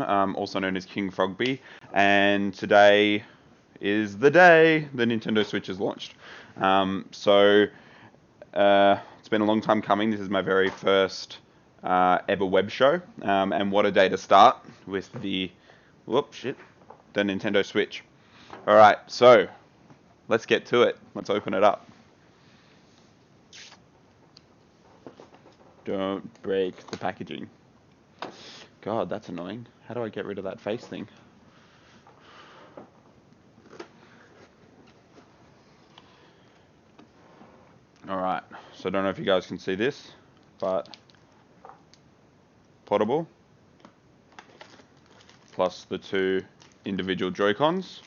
also known as King Frogby, and today is the day the Nintendo Switch is launched. It's been a long time coming. This is my very first ever web show, and what a day to start with the Nintendo Switch. All right, so let's get to it. Let's open it up. Don't break the packaging. God, that's annoying. How do I get rid of that face thing? Alright, so I don't know if you guys can see this, but portable, plus the two individual Joy-Cons.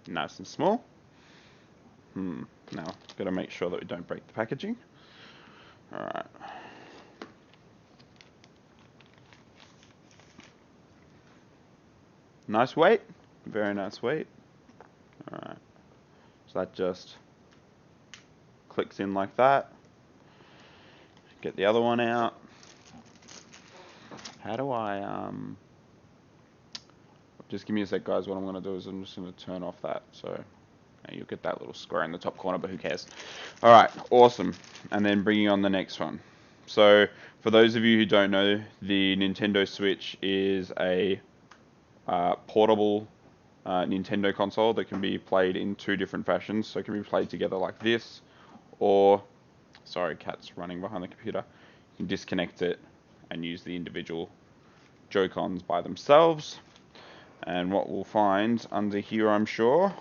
Nice and small. Now, gotta make sure that we don't break the packaging. Alright. Nice weight. Very nice weight. Alright. So that just clicks in like that. Get the other one out. How do I, just give me a sec, guys. What I'm going to do is I'm just going to turn off that. So you'll get that little square in the top corner, but who cares? All right, awesome. And then bringing on the next one. So for those of you who don't know, the Nintendo Switch is a portable Nintendo console that can be played in two different fashions. So it can be played together like this, or, sorry, cat's running behind the computer. You can disconnect it and use the individual Joy-Cons by themselves. And what we'll find under here, I'm sure,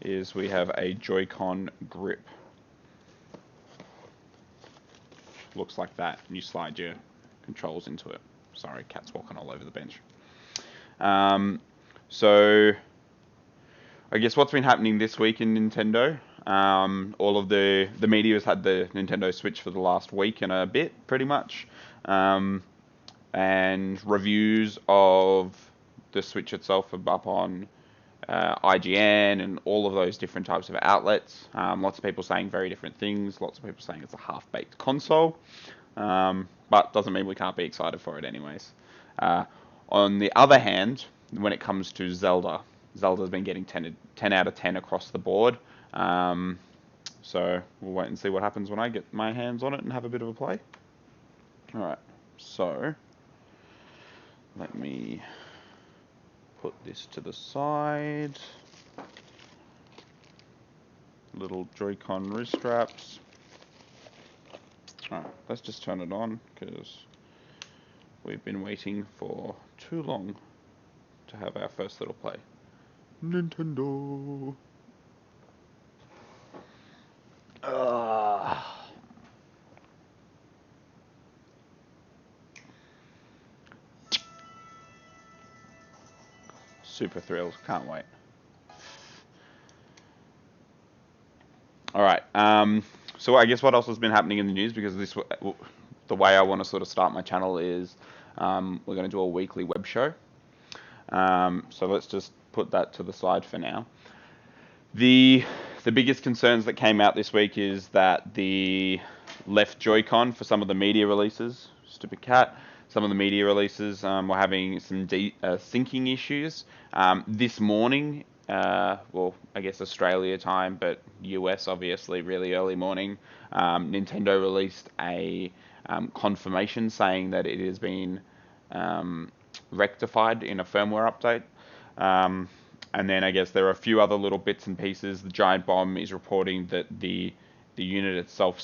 is we have a Joy-Con grip. Looks like that, and you slide your controls into it. Sorry, cat's walking all over the bench. So, I guess what's been happening this week in Nintendo, all of the media has had the Nintendo Switch for the last week and a bit, pretty much. And reviews of the Switch itself are up on IGN and all of those different types of outlets. Lots of people saying very different things. Lots of people saying it's a half-baked console. But doesn't mean we can't be excited for it anyways. On the other hand, when it comes to Zelda's been getting 10 out of 10 across the board. So we'll wait and see what happens when I get my hands on it and have a bit of a play. Alright, so let me put this to the side. Little Joy-Con wrist straps. Alright, let's just turn it on because we've been waiting for too long to have our first little play. Nintendo. Super thrilled. Can't wait. Alright, so I guess what else has been happening in the news, because the way I want to sort of start my channel is we're going to do a weekly web show. So let's just put that to the side for now. The biggest concerns that came out this week is that the left Joy-Con for some of the media releases, stupid cat, some of the media releases were having some syncing issues. This morning, well, I guess Australia time, but US obviously really early morning, Nintendo released a confirmation saying that it has been rectified in a firmware update. And then I guess there are a few other little bits and pieces. The Giant Bomb is reporting that the unit itself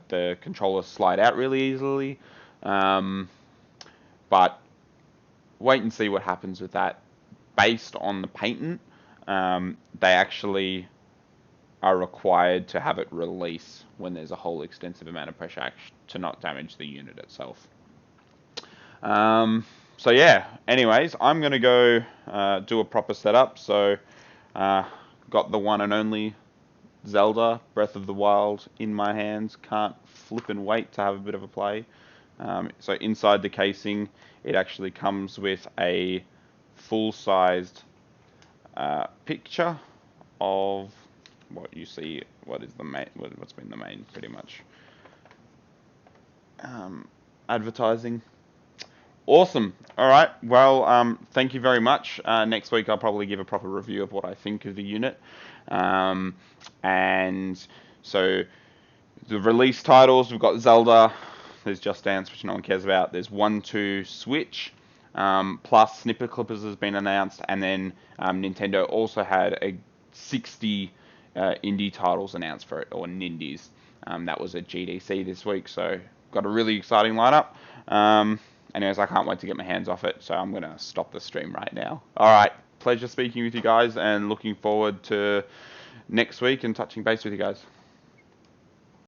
the controllers slide out really easily. But wait and see what happens with that. Based on the patent, they actually are required to have it release when there's a whole extensive amount of pressure to not damage the unit itself. So yeah, anyways, I'm going to go do a proper setup. So got the one and only Zelda Breath of the Wild in my hands. Can't flip and wait to have a bit of a play. So inside the casing, it actually comes with a full-sized picture of what you see, what's been the main pretty much advertising Awesome. All right. Well, thank you very much. Next week I'll probably give a proper review of what I think of the unit. Um, and so the release titles, we've got Zelda, there's Just Dance, which no one cares about. There's 1-2 Switch, plus Snipper Clippers has been announced, and then Nintendo also had a 60 indie titles announced for it, or Nindies. That was at GDC this week, so got a really exciting lineup. Anyways, I can't wait to get my hands off it, so I'm going to stop the stream right now. All right, pleasure speaking with you guys, and looking forward to next week and touching base with you guys.